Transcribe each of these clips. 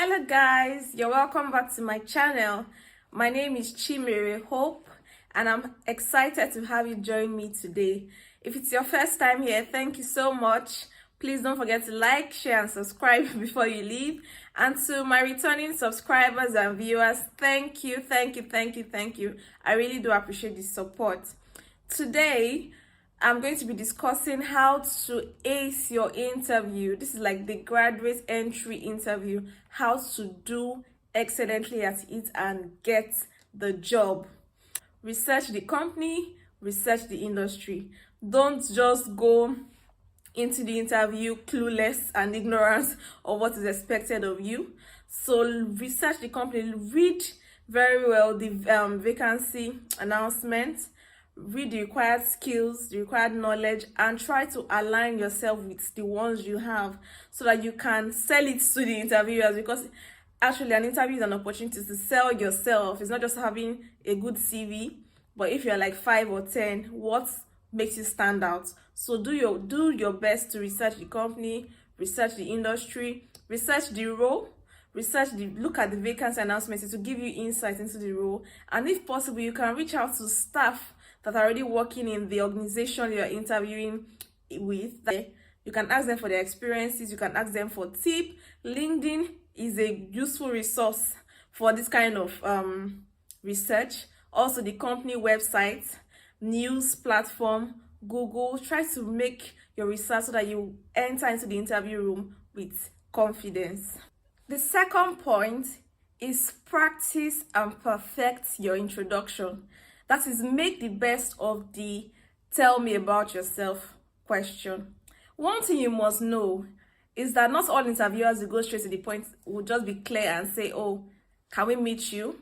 Hello guys, you're welcome back to my channel. My name is Chimereulukwu and I'm excited to have you join me today. If it's your first time here, thank you so much. Please don't forget to like, share and subscribe before you leave. And to my returning subscribers and viewers, thank you. I really do appreciate the support. Today, I'm going to be discussing how to ace your interview. This is like the graduate entry interview, how to do excellently at it and get the job. Research the company, research the industry. Don't just go into the interview clueless and ignorant of what is expected of you. So research the company, read very well the vacancy announcement, read the required skills, the required knowledge, and try to align yourself with the ones you have so that you can sell it to the interviewers, because actually an interview is an opportunity to sell yourself. It's not just having a good CV, but if you're like 5 or 10, what makes you stand out? So do your best to research the company, research the industry, research the role, look at the vacancy announcements to give you insight into the role. And if possible, you can reach out to staff that are already working in the organization you're interviewing with. You can ask them for their experiences, you can ask them for tips. LinkedIn is a useful resource for this kind of research. Also the company website, news platform, Google. Try to make your research so that you enter into the interview room with confidence. The second point is practice and perfect your introduction. That is, make the best of the tell me about yourself question. One thing you must know is that not all interviewers who go straight to the point will just be clear and say, oh, can we meet you?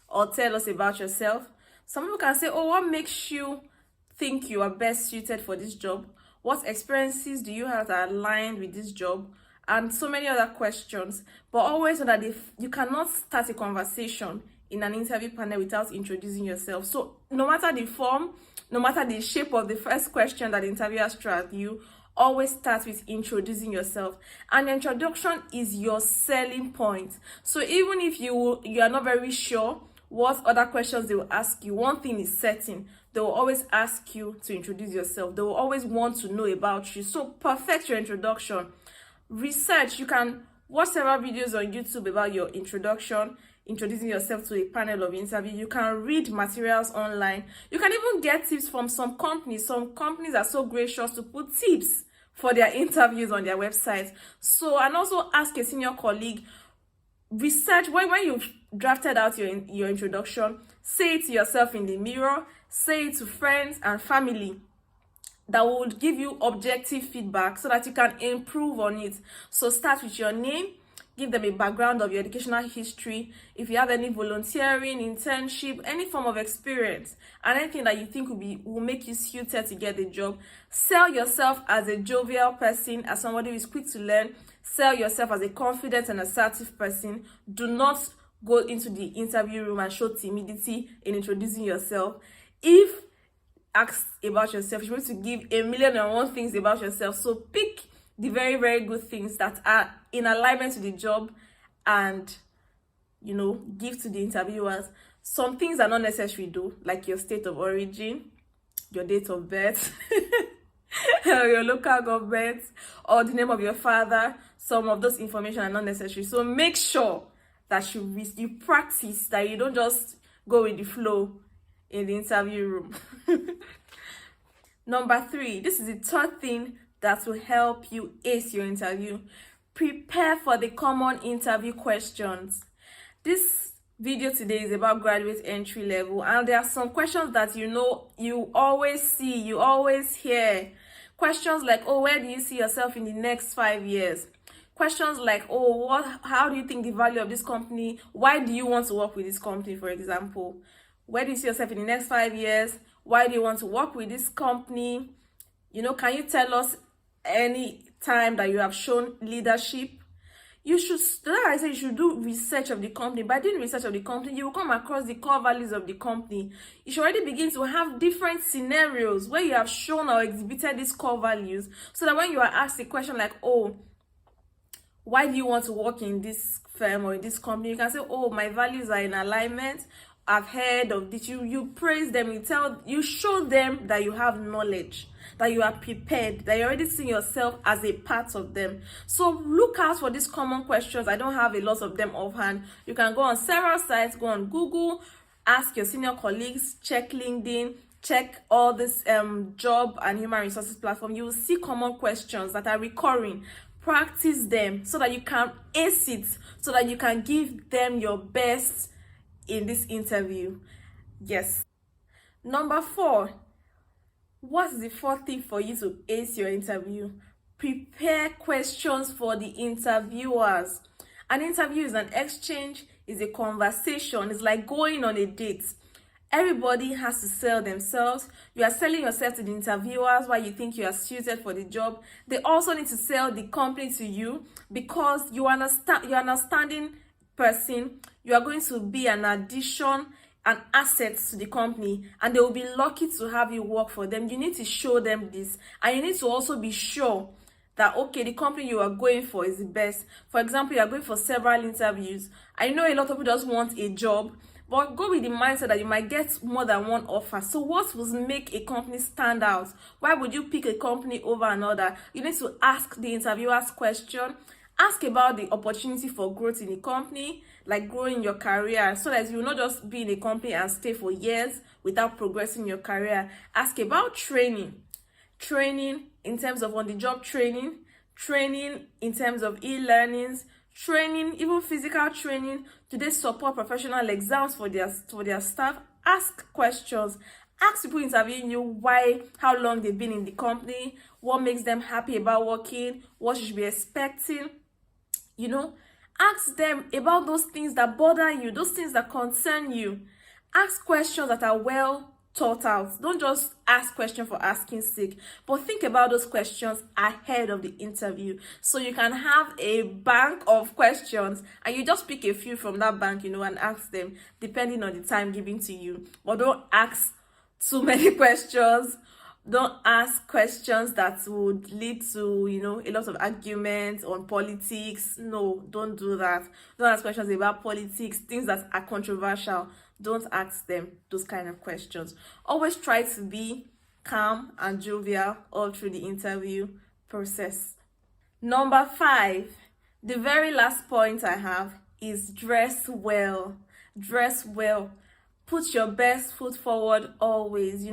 Or tell us about yourself. Some people can say, oh, what makes you think you are best suited for this job? What experiences do you have that are aligned with this job? And so many other questions. But always know that you cannot start a conversation in an interview panel without introducing yourself. So no matter the form, no matter the shape of the first question that the interviewers throw at you, always start with introducing yourself. And introduction is your selling point. So even if you are not very sure what other questions they will ask you, one thing is certain: they will always ask you to introduce yourself. They will always want to know about you. So perfect your introduction. Research. You can watch several videos on YouTube about your introduction, introducing yourself to a panel of interview. You can read materials online. You can even get tips from some companies. Some companies are so gracious to put tips for their interviews on their website. So, and also ask a senior colleague. Research. When you've drafted out your introduction, say it to yourself in the mirror, say it to friends and family that will give you objective feedback so that you can improve on it. So start with your name, give them a background of your educational history, if you have any volunteering, internship, any form of experience, and anything that you think will make you suited to get the job. Sell yourself as a jovial person, as somebody who is quick to learn. Sell yourself as a confident and assertive person. Do not go into the interview room and show timidity in introducing yourself. If asked about yourself, you're supposed to give 1,000,001 things about yourself. So pick the very, very good things that are in alignment to the job and, give to the interviewers. Some things are not necessary though, like your state of origin, your date of birth, your local government, or the name of your father. Some of those information are not necessary. So make sure that you practice, that you don't just go with the flow in the interview room. Number 3, this is the third thing that will help you ace your interview. Prepare for the common interview questions. This video today is about graduate entry level, and there are some questions that you always see, you always hear. Questions like, oh, where do you see yourself in the next 5 years? Questions like, oh, how do you think the value of this company? Why do you want to work with this company, for example? Where do you see yourself in the next 5 years? Why do you want to work with this company? Can you tell us any time that you have shown leadership? You should do research of the company. By doing research of the company, you will come across the core values of the company. You should already begin to have different scenarios where you have shown or exhibited these core values, so that when you are asked a question like, oh, why do you want to work in this firm or in this company? You can say, oh, my values are in alignment. I've heard of this. You praise them. You show them that you have knowledge, that you are prepared, that you're already seeing yourself as a part of them. So look out for these common questions. I don't have a lot of them offhand. You can go on several sites, go on Google, ask your senior colleagues, check LinkedIn, check all this job and human resources platform. You will see common questions that are recurring. Practice them so that you can ace it, so that you can give them your best in this interview. Yes. Number 4, what's the 4th thing for you to ace your interview? Prepare questions for the interviewers. An interview is an exchange, is a conversation. It's like going on a date. Everybody has to sell themselves. You are selling yourself to the interviewers why you think you are suited for the job. They also need to sell the company to you because you're an understanding person. You are going to be an addition, an asset to the company, and they will be lucky to have you work for them. You need to show them this, and you need to also be sure that, okay, the company you are going for is the best. For example, you are going for several interviews. I know a lot of people just want a job, but go with the mindset that you might get more than one offer. So what will make a company stand out? Why would you pick a company over another? You need to ask the interviewers question. Ask about the opportunity for growth in the company, like growing your career, so that you will not just be in a company and stay for years without progressing your career. Ask about training in terms of on-the-job training in terms of e-learnings, training, even physical training. Do they support professional exams for their staff? Ask questions. Ask people interviewing you why, how long they've been in the company, what makes them happy about working, what you should be expecting. Ask them about those things that bother you, those things that concern you. Ask questions that are well thought out. Don't just ask questions for asking sake, but think about those questions ahead of the interview, so you can have a bank of questions and you just pick a few from that bank, and ask them depending on the time given to you. But don't ask too many questions. Don't ask questions that would lead to, a lot of arguments on politics. No, don't do that. Don't ask questions about politics, things that are controversial. Don't ask them those kind of questions. Always try to be calm and jovial all through the interview process. Number 5, the very last point I have is dress well. Dress well. Put your best foot forward always.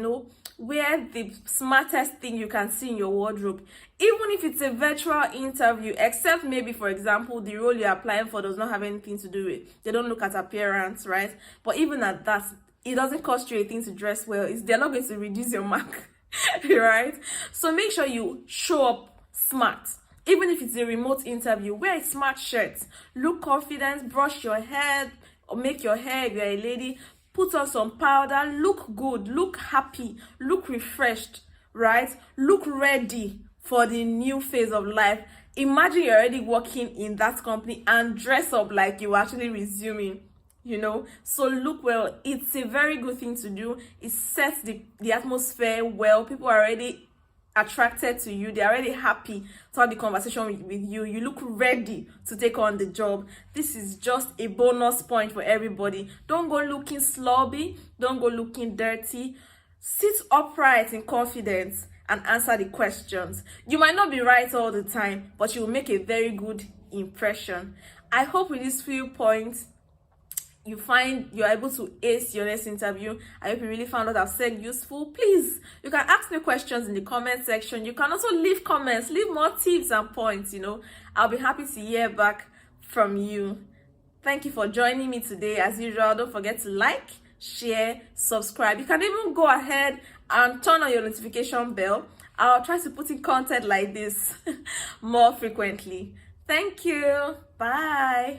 Wear the smartest thing you can see in your wardrobe, even if it's a virtual interview, except maybe, for example, the role you're applying for does not have anything to do with, they don't look at appearance, right? But even at that, it doesn't cost you anything to dress well. They're not going to reduce your mark, right? So make sure you show up smart. Even if it's a remote interview, wear a smart shirt, look confident, brush your hair or make your hair if you're a lady. Put on some powder, look good, look happy, look refreshed, right? Look ready for the new phase of life. Imagine you're already working in that company and dress up like you're actually resuming, So look well. It's a very good thing to do. It sets the atmosphere well. People are already attracted to you. They're already happy to have the conversation with you. You look ready to take on the job. This is just a bonus point for everybody. Don't go looking slobby. Don't go looking dirty. Sit upright in confidence and answer the questions. You might not be right all the time, but you will make a very good impression. I hope with these few points you find you're able to ace your next interview. I hope you really found what I've said useful. Please, you can ask me questions in the comment section. You can also leave comments, leave more tips and points. I'll be happy to hear back from you. Thank you for joining me today. As usual, don't forget to like, share, subscribe. You can even go ahead and turn on your notification bell. I'll try to put in content like this more frequently. Thank you. Bye.